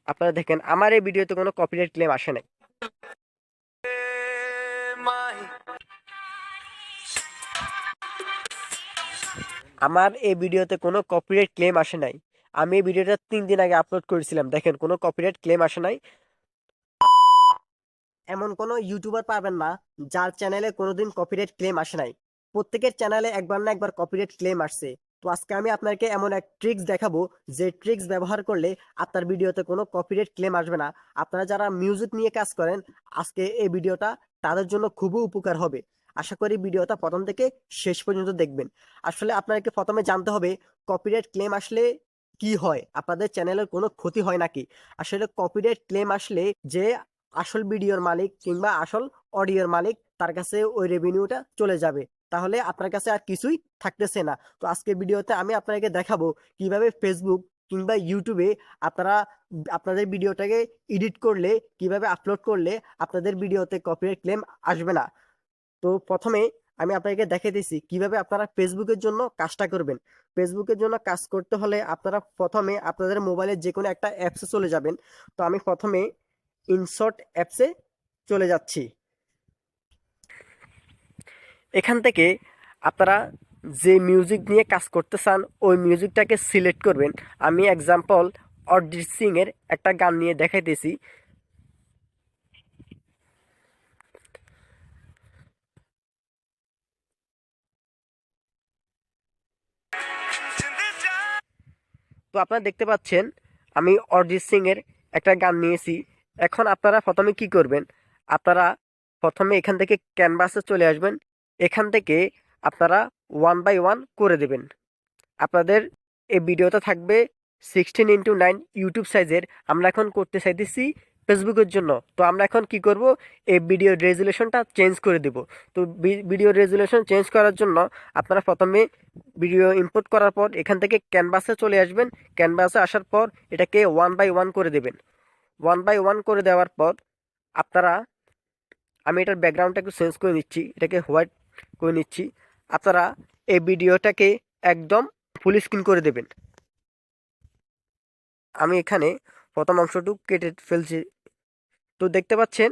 আপনারা দেখেন আমার এই ভিডিওতে কোনো কপিরাইট ক্লেম আসে নাই। আমার এই ভিডিওতে কোনো কপিরাইট ক্লেম আসে নাই। আমি এই ভিডিওটা 3 দিন আগে আপলোড করেছিলাম, দেখেন কোনো কপিরাইট ক্লেম আসে নাই। এমন কোনো ইউটিউবার পাবেন না যার চ্যানেলে কোনোদিন কপিরাইট ক্লেম আসে নাই। প্রত্যেকের চ্যানেলে একবার না একবার কপিরাইট ক্লেম আসছে। তো আজকে আমি আপনাকে এমন এক ট্রিক্স দেখাবো যে ট্রিক্স ব্যবহার করলে আপনার ভিডিওতে কোনো কপিরাইট ক্লেম আসবে না। আপনারা যারা মিউজিক নিয়ে কাজ করেন, আজকে এই ভিডিওটা তাদের জন্য খুবই উপকার হবে। আশা করি ভিডিওটা প্রথম থেকে শেষ পর্যন্ত দেখবেন। আসলে আপনাকে প্রথমে জানতে হবে কপিরাইট ক্লেম আসলে কি হয়, আপনাদের চ্যানেলের কোনো ক্ষতি হয় নাকি। আসলে কপিরাইট ক্লেম আসলে যে আসল ভিডিওর মালিক কিংবা আসল অডিওর মালিক তার কাছে ওই রেভিনিউটা চলে যাবে, তাহলে আপনার কাছে আর কিছুই থাকতেছে না। তো আজকে ভিডিওতে আমি আপনাকে দেখাবো কিভাবে ফেসবুক কিংবা ইউটিউবে আপনারা আপনাদের ভিডিওটাকে এডিট করলে, কিভাবে আপলোড করলে আপনাদের ভিডিওতে কপিরাইট ক্লেম আসবে না। তো প্রথমে আমি আপনাকে দেখিয়ে দিচ্ছি কিভাবে আপনারা ফেসবুকের জন্য কাজটা করবেন। ফেসবুকের জন্য কাজ করতে হলে আপনারা প্রথমে আপনাদের মোবাইলের যে কোনো একটা অ্যাপসে চলে যাবেন। তো আমি প্রথমে ইনশর্ট অ্যাপসে চলে যাচ্ছি। এখান থেকে আপনারা যে মিউজিক নিয়ে কাজ করতে চান ওই মিউজিকটাকে সিলেক্ট করবেন। আমি এক্সাম্পল অরিজিৎ সিং এর একটা গান নিয়ে দেখাইতেছি। তো আপনারা দেখতে পাচ্ছেন আমি অরিজিৎ সিং এর একটা গান নিয়েছি। এখন আপনারা প্রথমে কি করবেন, আপনারা প্রথমে এখান থেকে ক্যানভাসে চলে আসবেন। এখান থেকে আপনারা 1 বাই 1 করে দেবেন। আপনাদের এই ভিডিওটা থাকবে 16:9 ইউটিউব সাইজের। আমরা এখন করতে চাইতেছি ফেসবুকের জন্য। তো আমরা এখন কি করব, এই ভিডিওর রেজুলেশনটা চেঞ্জ করে দেব। তো ভিডিও রেজুলেশন চেঞ্জ করার জন্য আপনারা প্রথমে ভিডিও ইম্পোর্ট করার পর এখান থেকে ক্যানভাসে চলে আসবেন। ক্যানভাসে আসার পর এটাকে 1 বাই 1 করে দেবেন। 1 বাই 1 করে দেওয়ার পর আপনারা, আমি এটার ব্যাকগ্রাউন্ডটা একটু চেঞ্জ করে নিচ্ছি, এটাকে হোয়াইট করে নিচ্ছি। আপনারা এই ভিডিওটাকে একদম ফুল স্ক্রিন করে দেবেন। আমি এখানে প্রথম অংশটুকু কেটে ফেলছি। তো দেখতে পাচ্ছেন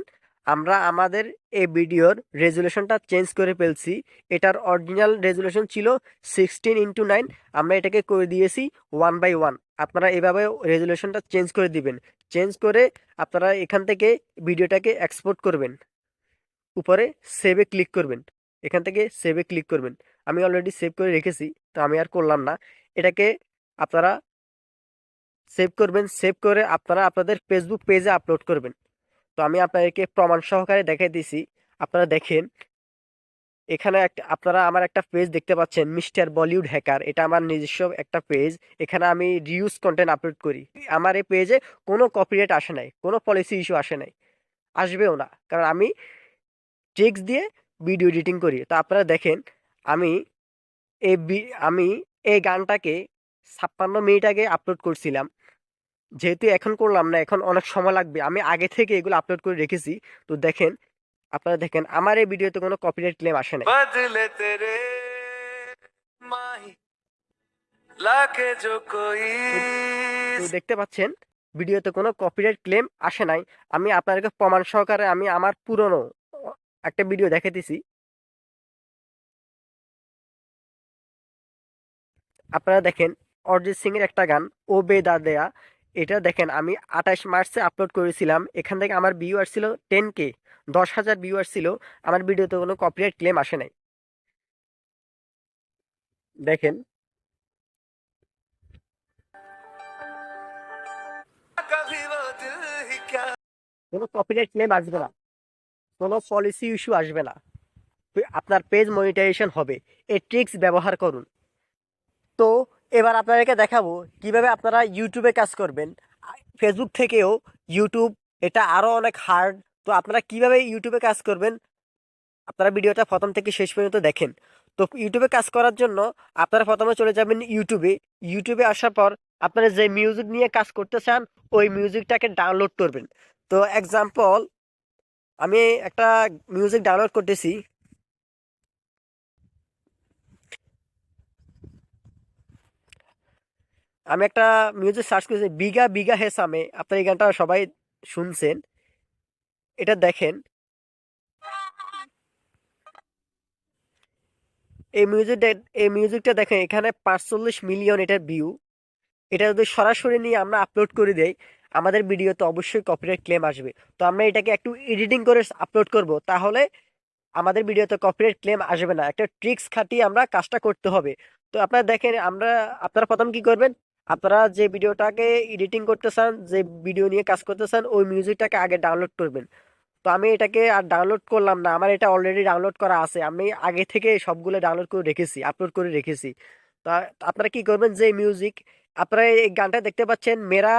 আমরা আমাদের এই ভিডিওর রেজুলেশনটা চেঞ্জ করে ফেলছি। এটার অরিজিনাল রেজুলেশন ছিল 16:9, আমরা এটাকে করে দিয়েছি 1 বাই 1। আপনারা এভাবে রেজুলেশনটা চেঞ্জ করে দিবেন। চেঞ্জ করে আপনারা এখান থেকে ভিডিওটাকে এক্সপোর্ট করবেন। উপরে সেভে ক্লিক করবেন, এখান থেকে সেভে ক্লিক করবেন। আমি অলরেডি সেভ করে রেখেছি, তো আমি আর করলাম না। এটাকে আপনারা সেভ করবেন। সেভ করে আপনারা আপনাদের ফেসবুক পেজে আপলোড করবেন। তো আমি আপনাদেরকে প্রমাণ সহকারে দেখাই দিছি। আপনারা দেখেন এখানে একটা, আপনারা আমার একটা পেজ দেখতে পাচ্ছেন মিস্টার বলিউড হ্যাকার, এটা আমার নিজস্ব একটা পেজ। এখানে আমি রিউজ কন্টেন্ট আপলোড করি। আমার এই পেজে কোনো কপিরাইট আসে নাই, কোনো পলিসি ইস্যু আসে নাই, আসবেও না, কারণ আমি ট্রিক্স দিয়ে ভিডিও এডিটিং করি। তো আপনারা দেখেন আমি আমি এই গানটাকে 56 মিনিট আগে আপলোড করছিলাম। যেহেতু এখন করলাম না, এখন অনেক সময় লাগবে, আমি আগে থেকে এগুলো আপলোড করে রেখেছি। তো দেখেন, আপনারা দেখেন আমার এই ভিডিওতে কোনো কপিরাইট ক্লেম আসে নাই। বদলে তেরে মাহি লাগে জো কোই। তো দেখতে পাচ্ছেন ভিডিওতে কোনো কপিরাইট ক্লেম আসে নাই। আমি আপনাদেরকে প্রমাণ সহকারে আমি আমার পুরনো একটা ভিডিও দেখাইতেছি। আপনারা দেখেন অরিজিৎ সিং এর একটা গান ও বেদাদেয়া, এটা দেখেন আমি 28 মার্চে আপলোড করেছিলাম। এখান থেকে আমার ভিউয়ার ছিল 10K, 10,000 ভিউয়ার ছিল। আমার ভিডিওতে কোনো কপিরাইট ক্লেম আসে নাই। দেখেন কোনো কপিরাইট ক্লেম আসবে না, কোনো পলিসি ইস্যু আসবে না, আপনার পেজ মনিটাইজেশন হবে। এই ট্রিক্স ব্যবহার করুন। তো এবার আপনাদেরকে দেখাবো কিভাবে আপনারা ইউটিউবে কাজ করবেন। ফেসবুক থেকেও ইউটিউব, এটা আরও অনেক হার্ড। তো আপনারা কিভাবে ইউটিউবে কাজ করবেন, আপনারা ভিডিওটা প্রথম থেকে শেষ পর্যন্ত দেখেন। তো ইউটিউবে কাজ করার জন্য আপনারা প্রথমে চলে যাবেন ইউটিউবে। ইউটিউবে আসার পর আপনারা যে মিউজিক নিয়ে কাজ করতে চান ওই মিউজিকটাকে ডাউনলোড করবেন। তো এক্সাম্পল আমি একটা মিউজিক ডাউনলোড করতেছি। আমি একটা মিউজিক সার্চ করেছি, বিঘা বিঘা হে সামে। আপনার এই গানটা সবাই শুনছেন। এটা দেখেন, এই মিউজিকটা এই মিউজিকটা দেখেন, এখানে 45 মিলিয়ন এটার ভিউ। এটা যদি সরাসরি নিয়ে আমরা আপলোড করে দেই, আমাদের ভিডিওতে অবশ্যই কপিরাইট ক্লেম আসবে। তো আমরা এটাকে একটু এডিটিং করে আপলোড করব, তাহলে আমাদের ভিডিওতে কপিরাইট ক্লেম আসবে না। একটা ট্রিক্স খাটিয়ে আমরা কাজটা করতে হবে। তো আপনারা দেখেন, আপনারা প্রথম কি করবেন, আপনারা যে ভিডিওটাকে এডিটিং করতে চান, যে ভিডিও নিয়ে কাজ করতে চান, ওই মিউজিকটাকে আগে ডাউনলোড করবেন। তো আমি এটাকে আর ডাউনলোড করলাম না, আমার এটা অলরেডি ডাউনলোড করা আছে। আমি আগে থেকে সবগুলো ডাউনলোড করে রেখেছি, আপলোড করে রেখেছি। তা আপনারা কি করবেন, যে মিউজিক আপনারা এই গানটা দেখতে পাচ্ছেন, মেরা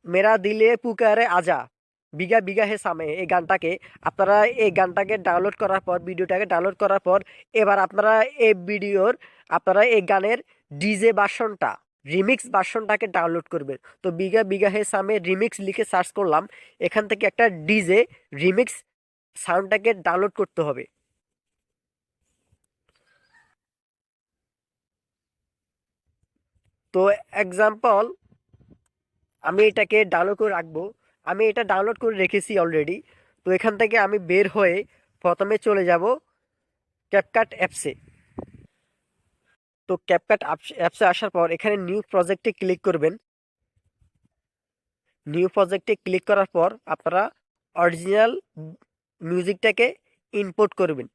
মেরা দিলে পুকারে আজা, বিঘা বিঘা হে সামে, এই গানটাকে আপনারা এই গানটাকে ডাউনলোড করার পর, ভিডিওটাকে ডাউনলোড করার পর, এবার আপনারা এই ভিডিওর আপনারা এই গানের ডিজে ভার্সনটা, রিমিক্স ভার্সনটাকে ডাউনলোড করবেন। তো বিঘা বিঘা হে সামে রিমিক্স লিখে সার্চ করলাম, এখান থেকে একটা ডিজে রিমিক্স সাউন্ডটাকে ডাউনলোড করতে হবে। তো এক্সাম্পল, আমি এটাকে ডাউনলোড করে রাখবো। আমি এটা ডাউনলোড করে রেখেছি অলরেডি। তো এখান থেকে আমি বের হয়ে প্রথমে চলে যাব ক্যাপকাট অ্যাপসে। তো ক্যাপকাট অ্যাপসে আসার পর এখানে নিউ প্রজেক্টে ক্লিক করবেন। নিউ প্রজেক্টে ক্লিক করার পর আপনারা অরিজিনাল মিউজিকটাকে ইম্পোর্ট করবেন।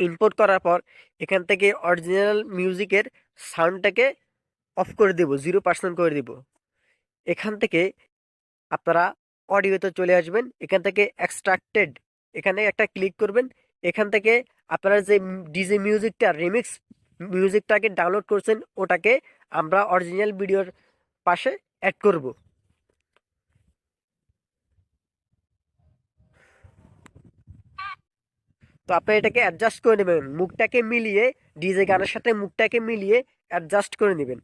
ইম্পোর্ট করার পর এখান থেকে অরিজিনাল মিউজিকের সাউন্ডটাকে অফ করে দেব, 0% করে দিব। এখান থেকে আপনারা অডিওতে চলে আসবেন, এখান থেকে এক্সট্রাক্টেড, এখানে একটা ক্লিক করবেন। এখান থেকে আপনারা যে ডিজে মিউজিকটা, রিমিক্স মিউজিকটাকে ডাউনলোড করছেন, ওটাকে আমরা অরিজিনাল ভিডিওর পাশে অ্যাড করব। তো আপনি এটাকে অ্যাডজাস্ট করে নেবেন, মুখটাকে মিলিয়ে, ডিজে গানের সাথে মুখটাকে মিলিয়ে অ্যাডজাস্ট করে নেবেন।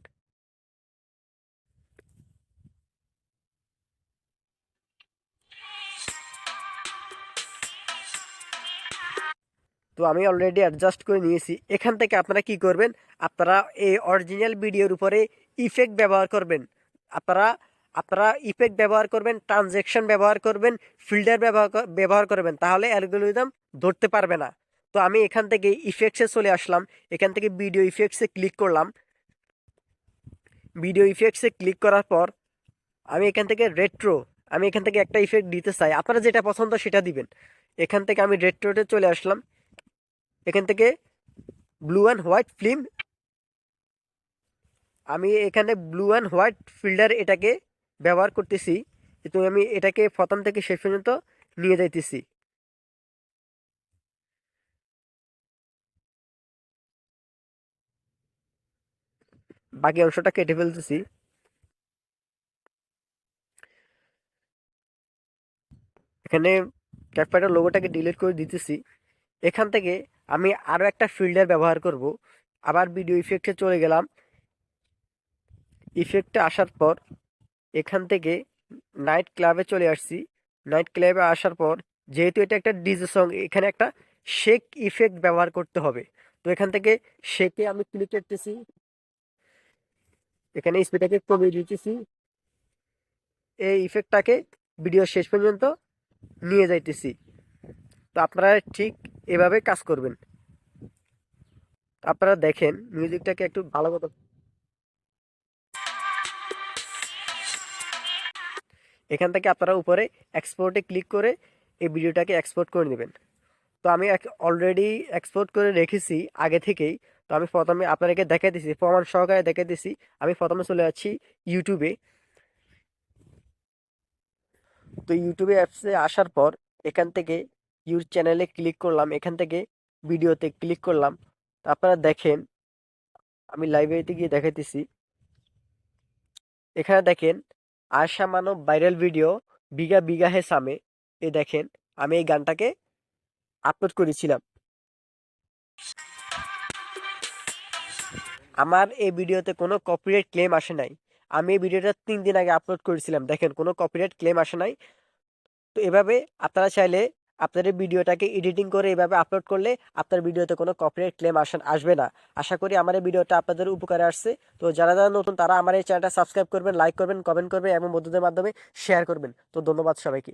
তো আমি অলরেডি অ্যাডজাস্ট করে নিয়েছি। এখান থেকে আপনারা কি করবেন, আপনারা এই অরিজিনাল ভিডিওর উপরে ইফেক্ট ব্যবহার করবেন। আপনারা আপনারা ইফেক্ট ব্যবহার করবেন, ট্রানজেকশন ব্যবহার করবেন, ফিল্টার ব্যবহার করবেন, তাহলে অ্যালগোরিদম ধরতে পারবে না। তো আমি এখান থেকে ইফেক্টসে চলে আসলাম, এখান থেকে ভিডিও ইফেক্টসে ক্লিক করলাম। ভিডিও ইফেক্টসে ক্লিক করার পর আমি এখান থেকে রেট্রো, আমি এখান থেকে একটা ইফেক্ট দিতে চাই, আপনারা যেটা পছন্দ সেটা দিবেন। এখান থেকে আমি রেট্রোতে চলে আসলাম। এখান থেকে ব্লু অ্যান্ড হোয়াইট ফিল্ম, আমি এখানে ব্লু অ্যান্ড হোয়াইট ফিল্টার এটাকে ব্যবহার করতেছি। তো আমি এটাকে প্রথম থেকে শেষ পর্যন্ত নিয়ে যাইতেছি। বাকি অংশটা কেটে ফেলতেছি। এখানে ক্যাপকাটের লোগোটাকে ডিলিট করে দিতেছি। এখান থেকে আমি আরও একটা ফিল্টার ব্যবহার করব। আবার ভিডিও ইফেক্টে চলে গেলাম। ইফেক্টে আসার পর এখান থেকে নাইট ক্লাবে চলে আসছি। নাইট ক্লাবে আসার পর, যেহেতু এটা একটা ডিজে সং, এখানে একটা শেক ইফেক্ট ব্যবহার করতে হবে। তো এখান থেকে শেকে আমি ক্লিক করতেছি, এখানে স্পিডটাকে কমিয়ে দিতেছি, এই ইফেক্টটাকে ভিডিও শেষ পর্যন্ত নিয়ে যাইতেছি। তো আপনারা ঠিক এভাবে কাজ করবেন। আপনারা দেখেন মিউজিকটাকে একটু ভালো মতো, এখান থেকে আপনারা উপরে এক্সপোর্টে ক্লিক করে এই ভিডিওটাকে এক্সপোর্ট করে নেবেন। তো আমি অলরেডি এক্সপোর্ট করে রেখেছি আগে থেকেই। তো আমি প্রথমে আপনাদেরকে দেখাই দিছি, প্রমাণ সহকারে দেখাই দিছি। আমি প্রথমে চলে যাচ্ছি ইউটিউবে। তো ইউটিউবে অ্যাপসে আসার পর এখান থেকে ইউর চ্যানেলে ক্লিক করলাম, এখান থেকে ভিডিওতে ক্লিক করলাম। তো আপনারা দেখেন, আমি লাইব্রেরিতে গিয়ে দেখাইতেছি। এখানে দেখেন, আশা মানব ভাইরাল ভিডিও বিঘা বিঘা হে সামে, এই দেখেন আমি এই গানটাকে আপলোড করেছিলাম। আমার এই ভিডিওতে কোনো কপিরাইট ক্লেম আসে নাই। আমি এই ভিডিওটা 3 দিন আগে আপলোড করেছিলাম, দেখেন কোনো কপিরাইট ক্লেম আসে নাই। তো এভাবে আপনারা চাইলে আপনার এই ভিডিওটাকে এডিটিং করে এভাবে আপলোড করলে আপনার ভিডিওতে কোনো কপিরাইট ক্লেম আসবে না। আশা করি আমার এই ভিডিওটা আপনাদের উপকারে আসছে। তো যারা যারা নতুন তারা আমার এই চ্যানেলটা সাবস্ক্রাইব করবেন, লাইক করবেন, কমেন্ট করবেন এবং বন্ধুদের মাধ্যমে শেয়ার করবেন। তো ধন্যবাদ সবাইকে।